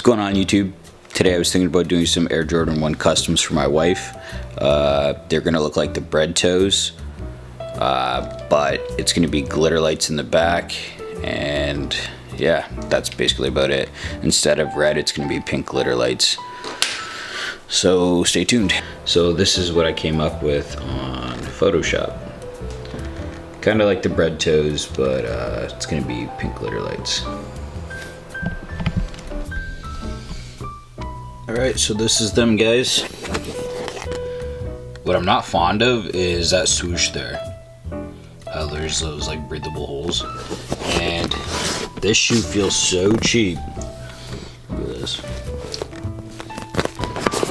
going on, YouTube? Today I was thinking about doing some Air Jordan 1 customs for my wife. They're gonna look like the bread toes, but it's gonna be glitter lights in the back, and yeah, that's basically about it. Instead of red, it's gonna be pink glitter lights. So stay tuned. So this is what I came up with on Photoshop. Kind of like the bread toes, but it's gonna be pink glitter lights. Alright, so this is them, guys. What I'm not fond of is that swoosh there. There's those like breathable holes. And this shoe feels so cheap. Look at this.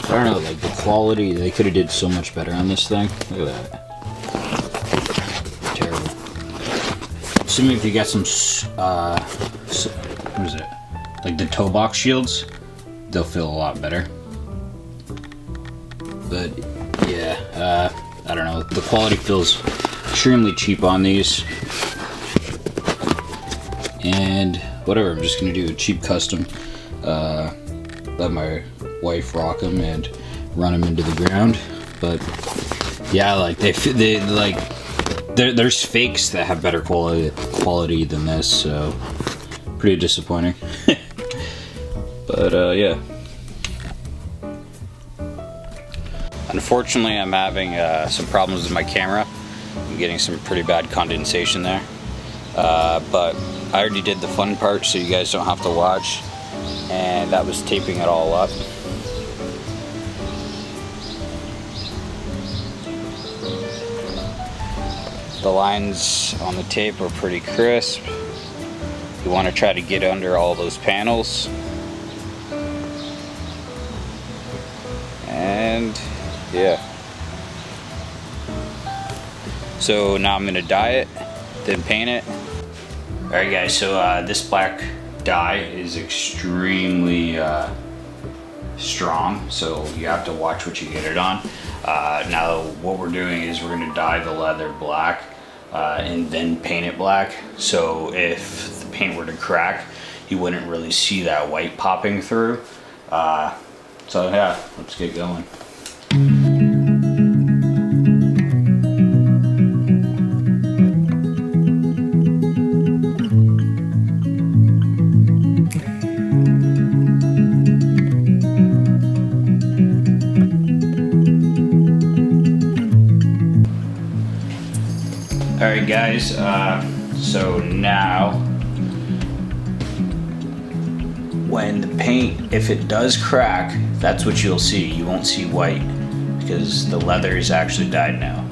I don't know, like the quality, they could have did so much better on this thing. Look at that. Terrible. Assuming if you got some, what is it? Like the toe box shields, they'll feel a lot better. But yeah, I don't know, the quality feels extremely cheap on these. And whatever, I'm just gonna do a cheap custom. Let my wife rock them and run them into the ground. But yeah, like there's fakes that have better quality than this, so pretty disappointing. But yeah. Unfortunately, I'm having some problems with my camera. I'm getting some pretty bad condensation there. But I already did the fun part, so you guys don't have to watch. And that was taping it all up. The lines on the tape are pretty crisp. You want to try to get under all those panels. And yeah. So now I'm gonna dye it, then paint it. Alright guys, so this black dye is extremely strong, so you have to watch what you get it on. Now what we're doing is we're gonna dye the leather black and then paint it black. So if the paint were to crack, you wouldn't really see that white popping through. So yeah, let's get going. Alright guys, so now when the paint, if it does crack, that's what you'll see. You won't see white because the leather is actually dyed now.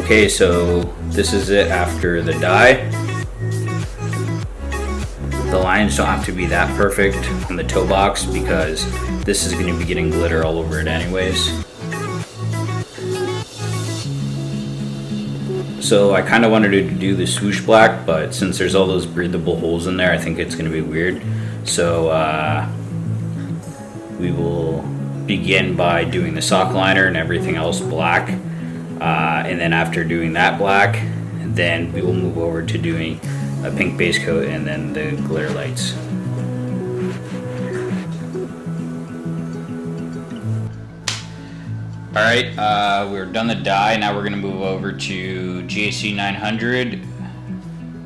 Okay, so this is it after the dye. The lines don't have to be that perfect on the toe box because this is going to be getting glitter all over it anyways. So I kind of wanted to do the swoosh black, but since there's all those breathable holes in there, I think it's going to be weird. So we will begin by doing the sock liner and everything else black. And then after doing that black, then we will move over to doing a pink base coat and then the glitter lights. Alright, we're done the dye. Now we're going to move over to GAC 900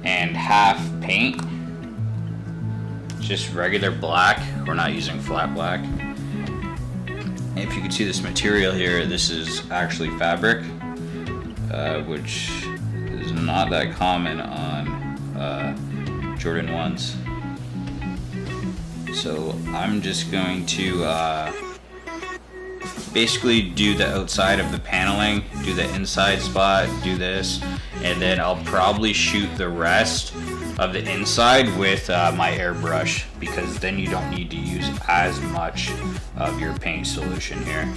and half paint. Just regular black. We're not using flat black. And if you can see this material here, this is actually fabric. Which is not that common on Jordan 1s. So I'm just going to basically do the outside of the paneling, do the inside spot, do this, and then I'll probably shoot the rest of the inside with my airbrush, because then you don't need to use as much of your paint solution here.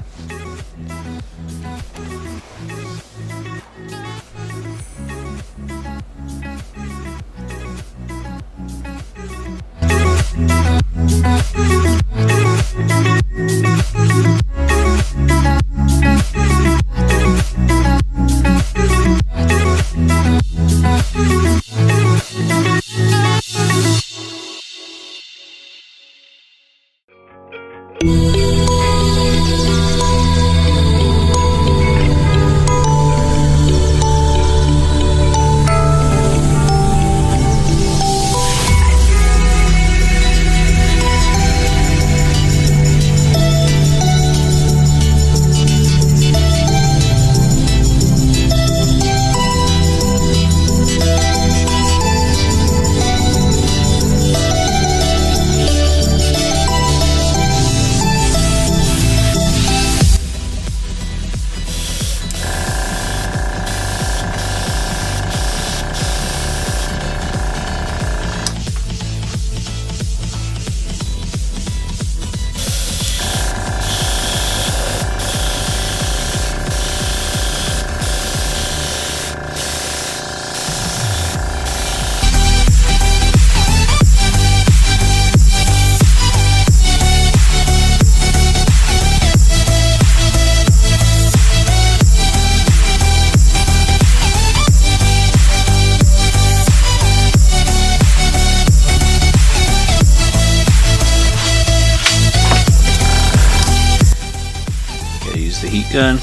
The heat gun.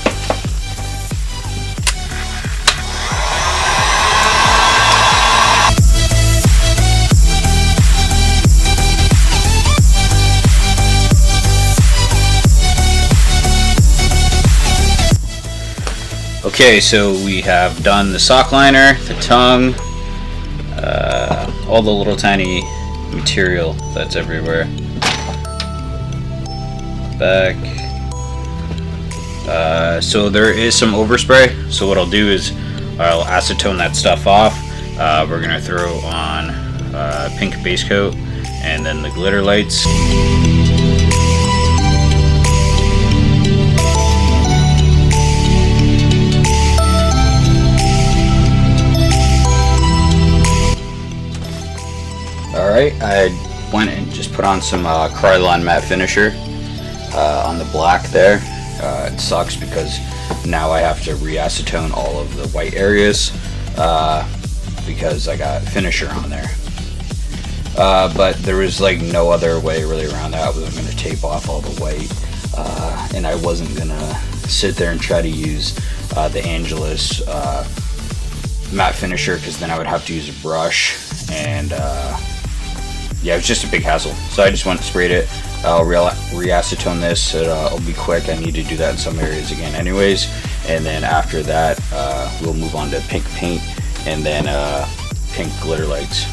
Okay, so we have done the sock liner, the tongue, all the little tiny material that's everywhere. Back. So there is some overspray, so what I'll do is I'll acetone that stuff off. We're going to throw on pink base coat and then the glitter lights. Alright, I went and just put on some Krylon matte finisher on the black there. It sucks because now I have to re-acetone all of the white areas because I got finisher on there. But there was like no other way really around that. I wasn't going to tape off all the white, and I wasn't going to sit there and try to use the Angelus matte finisher, because then I would have to use a brush, and yeah, it was just a big hassle. So I just went and sprayed it. I'll re-acetone this. It'll be quick. I need to do that in some areas again anyways. And then after that, we'll move on to pink paint and then pink glitter lights.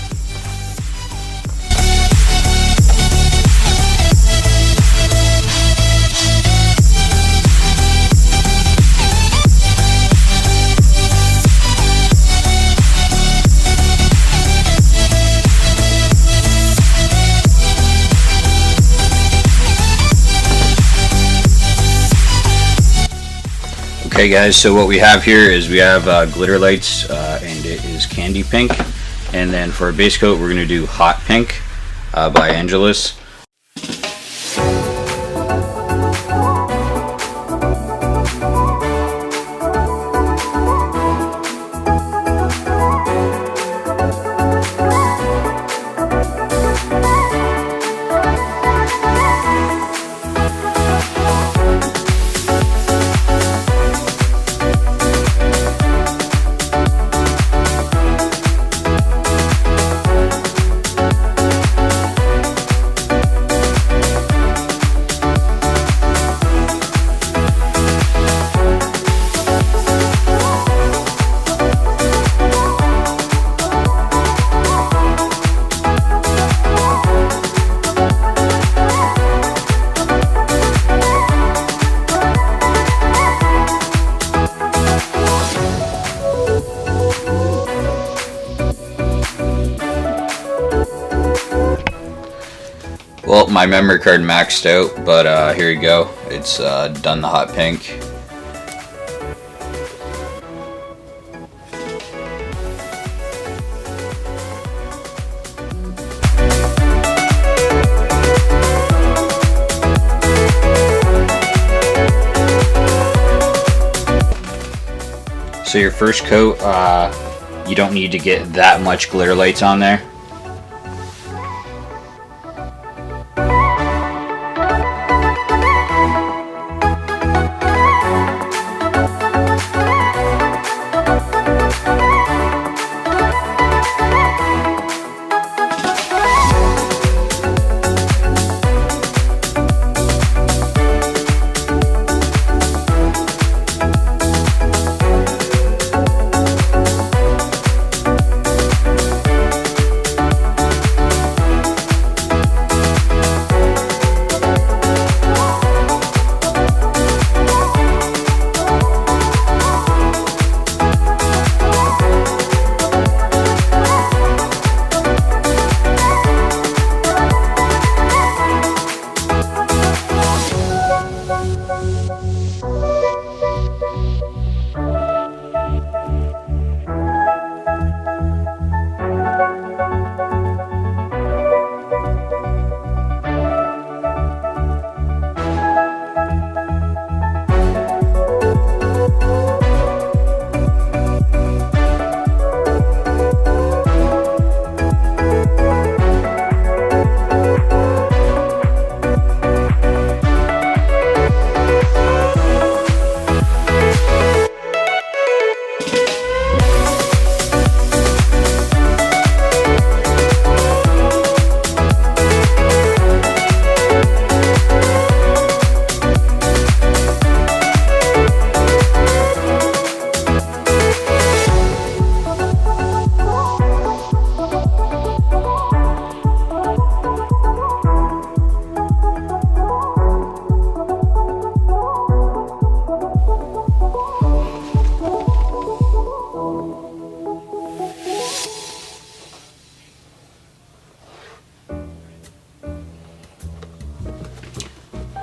Okay guys, so what we have here is we have glitter lights, and it is candy pink. And then for our base coat, we're going to do hot pink by Angelus. Well, my memory card maxed out, but here you go. It's done the hot pink. So your first coat, you don't need to get that much glitter lights on there.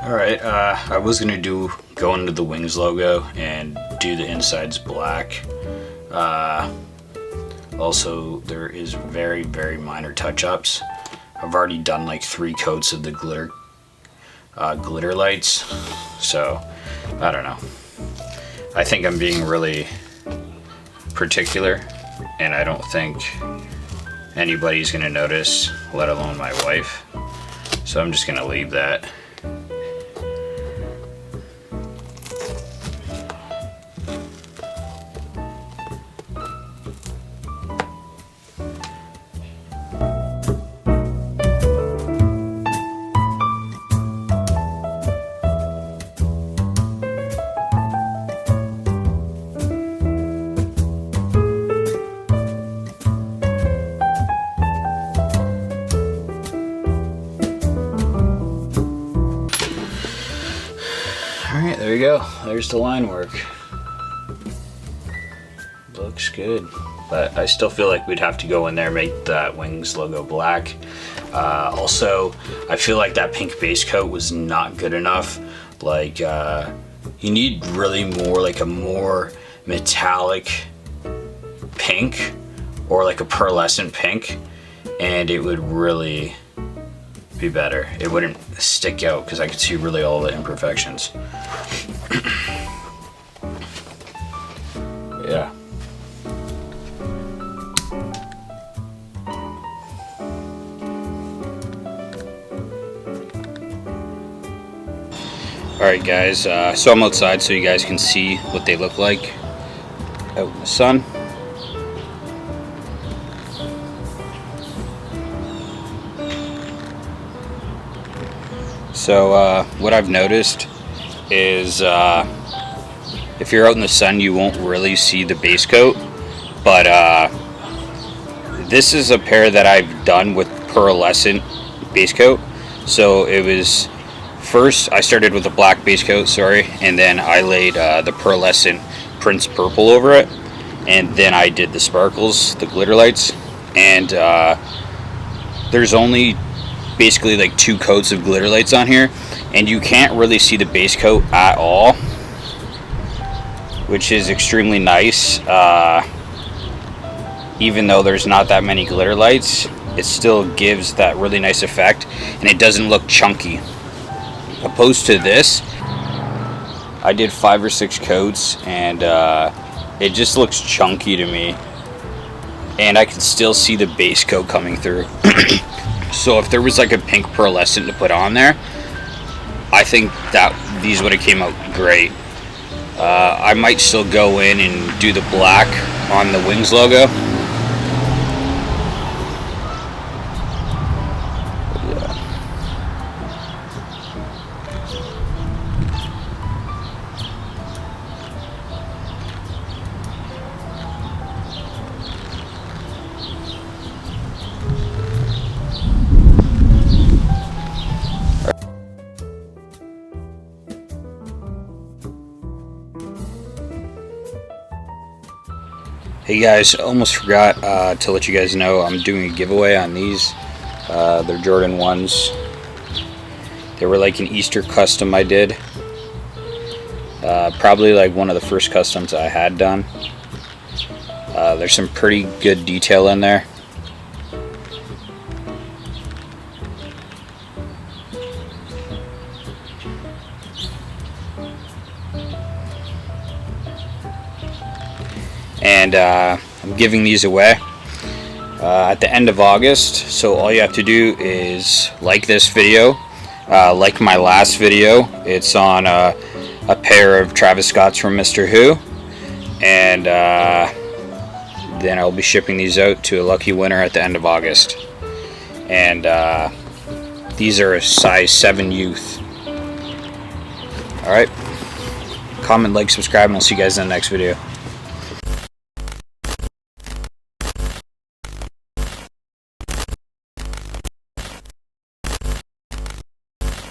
Alright, I was gonna go into the Wings logo and do the insides black. Also, there is very, very minor touch-ups. I've already done like 3 coats of the glitter lights, so I don't know. I think I'm being really particular, and I don't think anybody's gonna notice, let alone my wife. So I'm just gonna leave that. Alright, there you go. There's the line work. Looks good. But I still feel like we'd have to go in there and make that Wings logo black. Also, I feel like that pink base coat was not good enough. Like, you need really more, like a more metallic pink or like a pearlescent pink, and it would really be better. It wouldn't stick out because I could see really all the imperfections. Yeah. Alright guys, so I'm outside so you guys can see what they look like out in the sun. So what I've noticed is if you're out in the sun you won't really see the base coat, but this is a pair that I've done with pearlescent base coat. So it was first I started with a black base coat, and then I laid the pearlescent Prince Purple over it, and then I did the sparkles, the glitter lights, and there's only basically like 2 coats of glitter lights on here, and you can't really see the base coat at all, which is extremely nice. Even though there's not that many glitter lights, it still gives that really nice effect, and it doesn't look chunky. Opposed to this, I did 5 or 6 coats, and it just looks chunky to me, and I can still see the base coat coming through. So if there was like a pink pearlescent to put on there, I think that these would have came out great. I might still go in and do the black on the Wings logo. Hey guys, almost forgot to let you guys know I'm doing a giveaway on these. They're Jordan 1s. They were like an Easter custom I did. Probably like one of the first customs I had done. There's some pretty good detail in there. And I'm giving these away at the end of August, so all you have to do is like this video, like my last video. It's on a pair of Travis Scotts from Mr. Who, and then I'll be shipping these out to a lucky winner at the end of August. And these are a size 7 youth. Alright, comment, like, subscribe, and I'll see you guys in the next video.